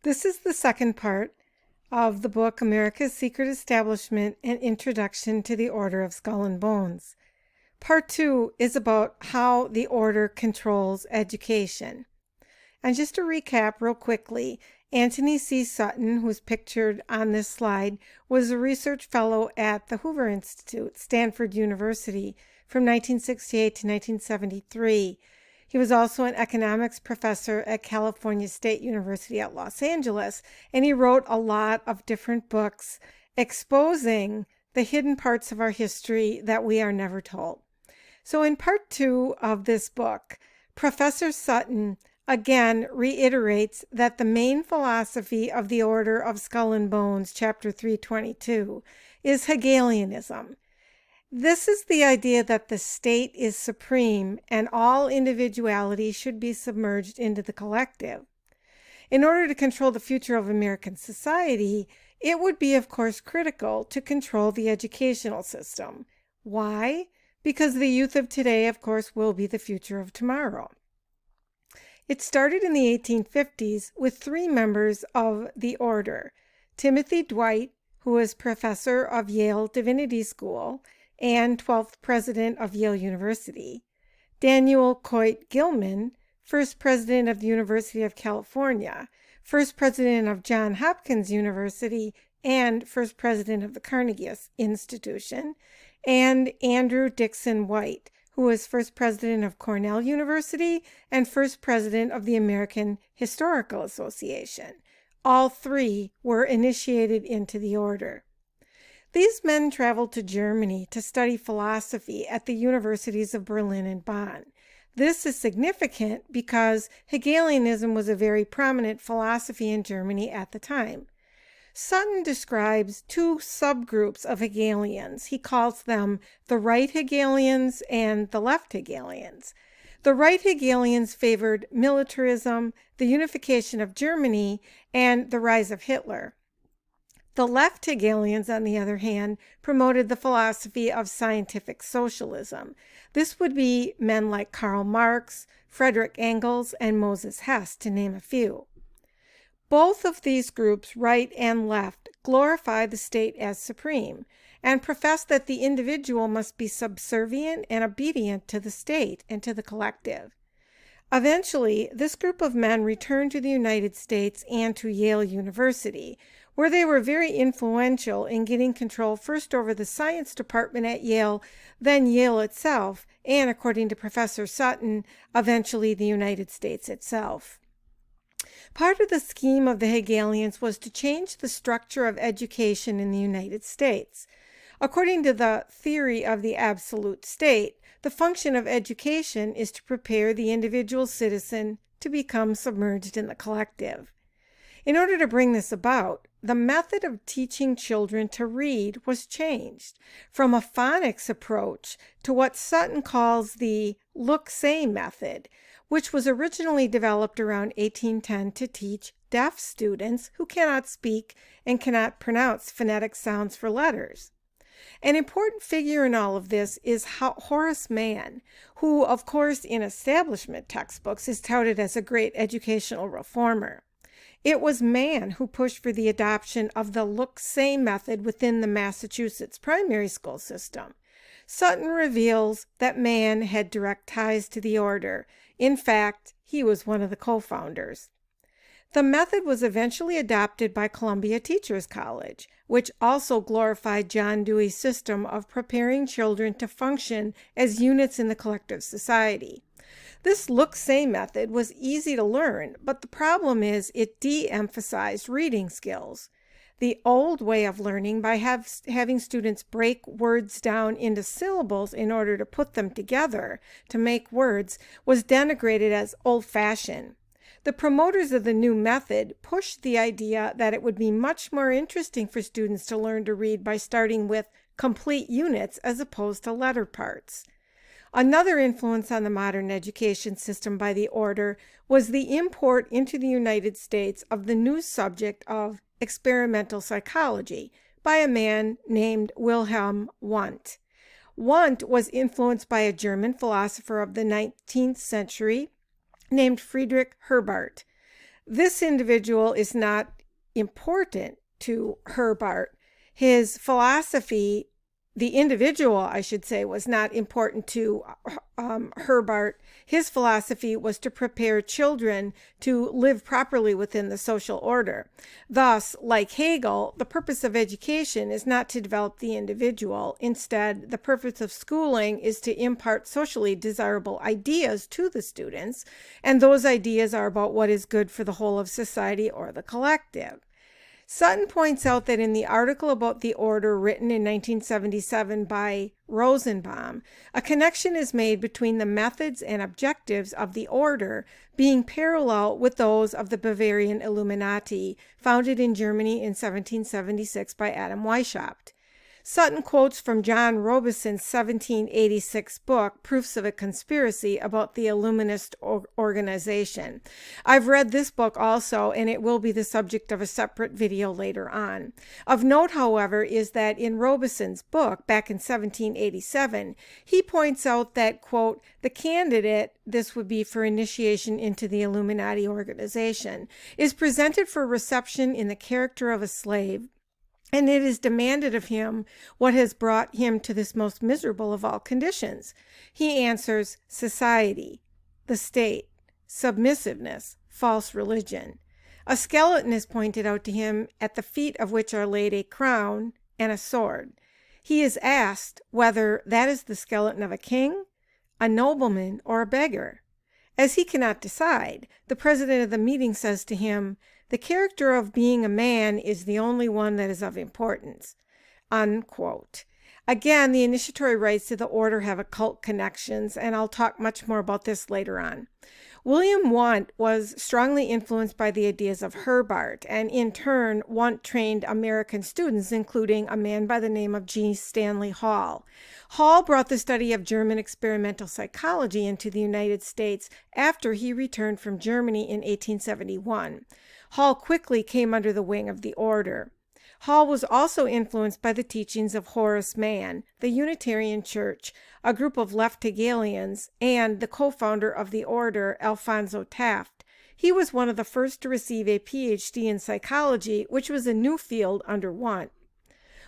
This is the second part of the book America's Secret Establishment: An Introduction to the Order of Skull and Bones. Part 2 is about how the order controls education. And just to recap real quickly, Anthony C. Sutton, who's pictured on this slide, was a research fellow at the Hoover Institute, Stanford University, from 1968 to 1973. He was also an economics professor at California State University at Los Angeles, and he wrote a lot of different books exposing the hidden parts of our history that we are never told. So in part 2 of this book, Professor Sutton again reiterates that the main philosophy of the Order of Skull and Bones, chapter 322, is Hegelianism. This is the idea that the state is supreme and all individuality should be submerged into the collective. In order to control the future of American society, it would be, of course, critical to control the educational system. Why? Because the youth of today, of course, will be the future of tomorrow. It started in the 1850s with 3 members of the order: Timothy Dwight, who was professor of Yale Divinity School and 12th president of Yale University; Daniel Coit Gilman, first president of the University of California, first president of Johns Hopkins University, and first president of the Carnegie Institution; and Andrew Dickson White, who was first president of Cornell University and first president of the American Historical Association. All 3 were initiated into the order. These men traveled to Germany to study philosophy at the universities of Berlin and Bonn. This is significant because Hegelianism was a very prominent philosophy in Germany at the time. Sutton describes 2 subgroups of Hegelians. He calls them the right Hegelians and the left Hegelians. The right Hegelians favored militarism, the unification of Germany, and the rise of Hitler. The left Hegelians, on the other hand, promoted the philosophy of scientific socialism. This would be men like Karl Marx, Friedrich Engels, and Moses Hess, to name a few. Both of these groups, right and left, glorify the state as supreme and profess that the individual must be subservient and obedient to the state and to the collective. Eventually, this group of men returned to the United States and to Yale University, where they were very influential in getting control first over the science department at Yale, then Yale itself, and according to Professor Sutton, eventually the United States itself. Part of the scheme of the Hegelians was to change the structure of education in the United States. According to the theory of the absolute state, the function of education is to prepare the individual citizen to become submerged in the collective. In order to bring this about, the method of teaching children to read was changed from a phonics approach to what Sutton calls the look-say method, which was originally developed around 1810 to teach deaf students who cannot speak and cannot pronounce phonetic sounds for letters. An important figure in all of this is Horace Mann, who, of course, in establishment textbooks is touted as a great educational reformer. It was Mann who pushed for the adoption of the look-say method within the Massachusetts primary school system. Sutton reveals that Mann had direct ties to the order. In fact, he was one of the co-founders. The method was eventually adopted by Columbia Teachers College, which also glorified John Dewey's system of preparing children to function as units in the collective society. This look-say method was easy to learn, but the problem is it de-emphasized reading skills. The old way of learning, by having students break words down into syllables in order to put them together to make words, was denigrated as old-fashioned. The promoters of the new method pushed the idea that it would be much more interesting for students to learn to read by starting with complete units as opposed to letter parts. Another influence on the modern education system by the order was the import into the United States of the new subject of experimental psychology by a man named Wilhelm Wundt. Wundt was influenced by a German philosopher of the 19th century named Friedrich Herbart. This individual is not important to Herbart. His philosophy, the individual, I should say, was not important to Herbart. His philosophy was to prepare children to live properly within the social order. Thus, like Hegel, the purpose of education is not to develop the individual. Instead, the purpose of schooling is to impart socially desirable ideas to the students, and those ideas are about what is good for the whole of society or the collective. Sutton points out that in the article about the order written in 1977 by Rosenbaum, a connection is made between the methods and objectives of the order being parallel with those of the Bavarian Illuminati, founded in Germany in 1776 by Adam Weishaupt. Sutton quotes from John Robeson's 1786 book, Proofs of a Conspiracy, about the Illuminist organization. I've read this book also, and it will be the subject of a separate video later on. Of note, however, is that in Robeson's book, back in 1787, he points out that, quote, the candidate, this would be for initiation into the Illuminati organization, is presented for reception in the character of a slave, and it is demanded of him what has brought him to this most miserable of all conditions. He answers, society, the state, submissiveness, false religion. A skeleton is pointed out to him, at the feet of which are laid a crown and a sword. He is asked whether that is the skeleton of a king, a nobleman, or a beggar. As he cannot decide, the president of the meeting says to him, the character of being a man is the only one that is of importance, unquote. Again, the initiatory rites to the order have occult connections, and I'll talk much more about this later on. William Wundt was strongly influenced by the ideas of Herbart, and in turn, Wundt trained American students, including a man by the name of G. Stanley Hall. Hall brought the study of German experimental psychology into the United States after he returned from Germany in 1871. Hall quickly came under the wing of the order. Hall was also influenced by the teachings of Horace Mann, the Unitarian Church, a group of left Hegelians, and the co-founder of the order, Alphonso Taft. He was one of the first to receive a PhD in psychology, which was a new field under Wundt.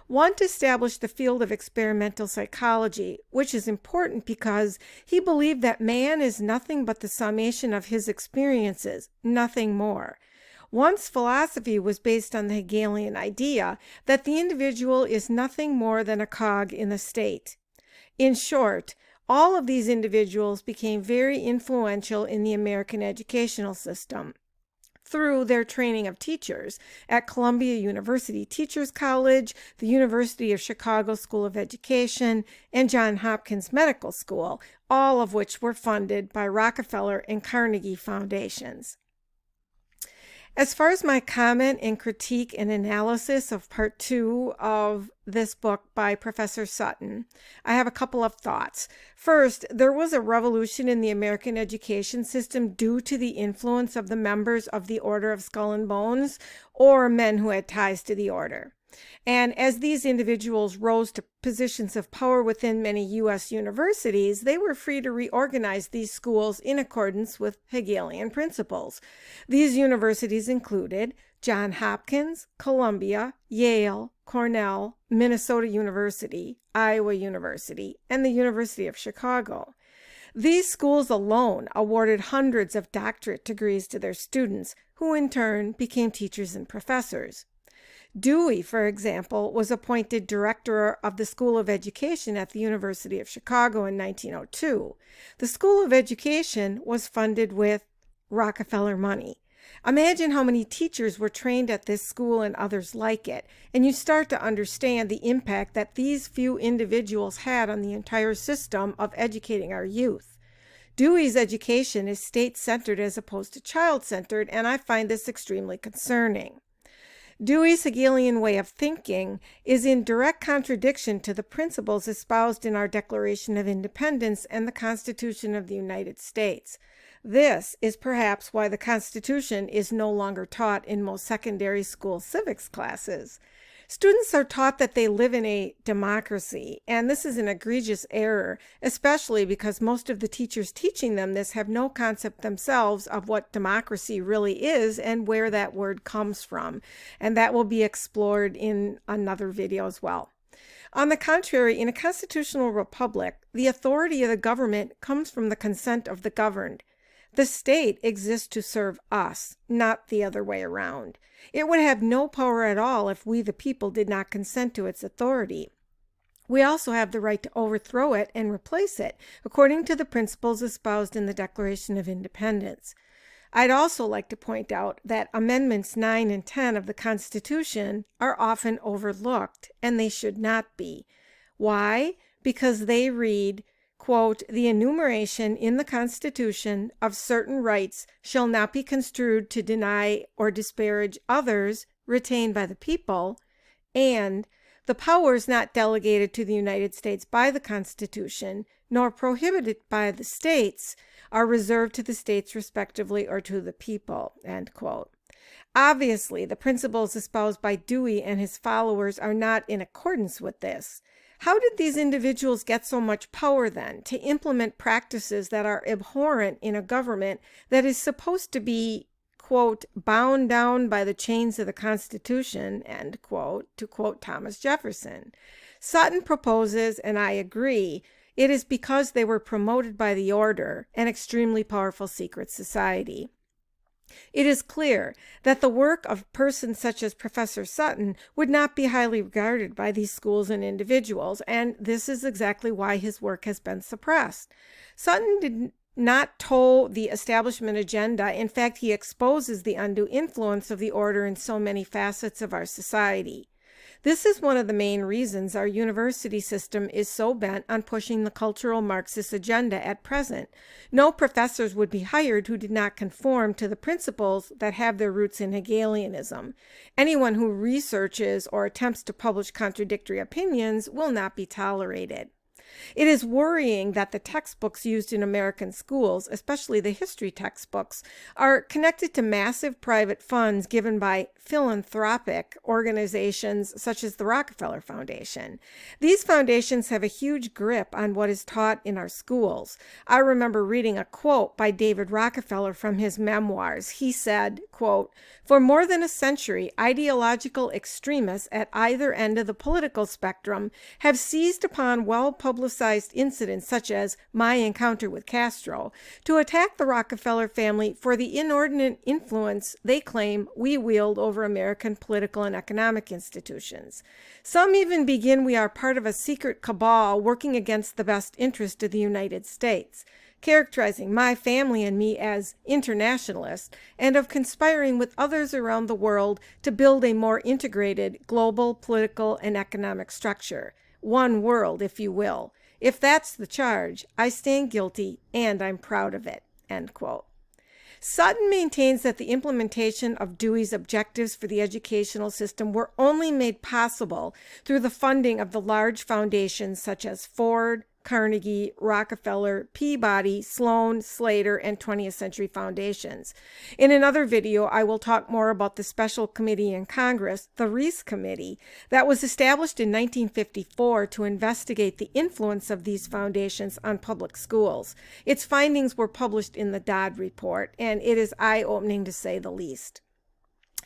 Wundt established the field of experimental psychology, which is important because he believed that man is nothing but the summation of his experiences, nothing more. Wundt's philosophy was based on the Hegelian idea that the individual is nothing more than a cog in the state. In short, all of these individuals became very influential in the American educational system through their training of teachers at Columbia University Teachers College, the University of Chicago School of Education, and Johns Hopkins Medical School, all of which were funded by Rockefeller and Carnegie foundations. As far as my comment and critique and analysis of part 2 of this book by Professor Sutton, I have a couple of thoughts. First, there was a revolution in the American education system due to the influence of the members of the Order of Skull and Bones, or men who had ties to the order. And as these individuals rose to positions of power within many U.S. universities, they were free to reorganize these schools in accordance with Hegelian principles. These universities included Johns Hopkins, Columbia, Yale, Cornell, Minnesota University, Iowa University, and the University of Chicago. These schools alone awarded hundreds of doctorate degrees to their students, who in turn became teachers and professors. Dewey, for example, was appointed director of the School of Education at the University of Chicago in 1902. The School of Education was funded with Rockefeller money. Imagine how many teachers were trained at this school and others like it, and you start to understand the impact that these few individuals had on the entire system of educating our youth. Dewey's education is state-centered as opposed to child-centered, and I find this extremely concerning. Dewey's Hegelian way of thinking is in direct contradiction to the principles espoused in our Declaration of Independence and the Constitution of the United States. This is perhaps why the Constitution is no longer taught in most secondary school civics classes. Students are taught that they live in a democracy, and this is an egregious error, especially because most of the teachers teaching them this have no concept themselves of what democracy really is and where that word comes from. And that will be explored in another video as well. On the contrary, in a constitutional republic, the authority of the government comes from the consent of the governed. The state exists to serve us, not the other way around. It would have no power at all if we, the people, did not consent to its authority. We also have the right to overthrow it and replace it, according to the principles espoused in the Declaration of Independence. I'd also like to point out that Amendments 9 and 10 of the Constitution are often overlooked, and they should not be. Why? Because they read, quote, "The enumeration in the Constitution of certain rights shall not be construed to deny or disparage others retained by the people," and "the powers not delegated to the United States by the Constitution, nor prohibited by the states, are reserved to the states respectively or to the people," end quote. Obviously, the principles espoused by Dewey and his followers are not in accordance with this. How did these individuals get so much power then to implement practices that are abhorrent in a government that is supposed to be, quote, "bound down by the chains of the Constitution," end quote, to quote Thomas Jefferson? Sutton proposes, and I agree, it is because they were promoted by the order, an extremely powerful secret society. It is clear that the work of persons such as Professor Sutton would not be highly regarded by these schools and individuals, and this is exactly why his work has been suppressed. Sutton did not toe the establishment agenda. In fact, he exposes the undue influence of the order in so many facets of our society. This is one of the main reasons our university system is so bent on pushing the cultural Marxist agenda at present. No professors would be hired who did not conform to the principles that have their roots in Hegelianism. Anyone who researches or attempts to publish contradictory opinions will not be tolerated. It is worrying that the textbooks used in American schools, especially the history textbooks, are connected to massive private funds given by philanthropic organizations such as the Rockefeller Foundation. These foundations have a huge grip on what is taught in our schools. I remember reading a quote by David Rockefeller from his memoirs. He said, quote, "For more than a century, ideological extremists at either end of the political spectrum have seized upon well-publicized incidents such as my encounter with Castro to attack the Rockefeller family for the inordinate influence they claim we wield over American political and economic institutions. Some even begin we are part of a secret cabal working against the best interest of the United States, characterizing my family and me as internationalists, and of conspiring with others around the world to build a more integrated global political and economic structure. One world, if you will. If that's the charge, I stand guilty, and I'm proud of it," end quote. Sutton maintains that the implementation of Dewey's objectives for the educational system were only made possible through the funding of the large foundations such as Ford, Carnegie, Rockefeller, Peabody, Sloan, Slater, and 20th Century Foundations. In another video, I will talk more about the special committee in Congress, the Reese Committee, that was established in 1954 to investigate the influence of these foundations on public schools. Its findings were published in the Dodd Report, and it is eye-opening to say the least.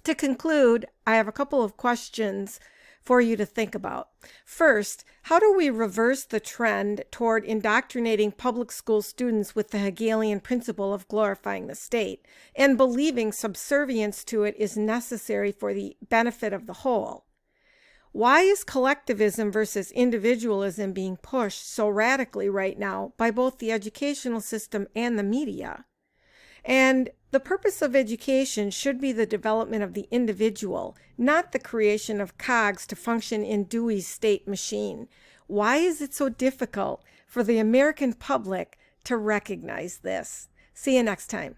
To conclude, I have a couple of questions for you to think about. First, how do we reverse the trend toward indoctrinating public school students with the Hegelian principle of glorifying the state and believing subservience to it is necessary for the benefit of the whole? Why is collectivism versus individualism being pushed so radically right now by both the educational system and the media? And the purpose of education should be the development of the individual, not the creation of cogs to function in Dewey's state machine. Why is it so difficult for the American public to recognize this? See you next time.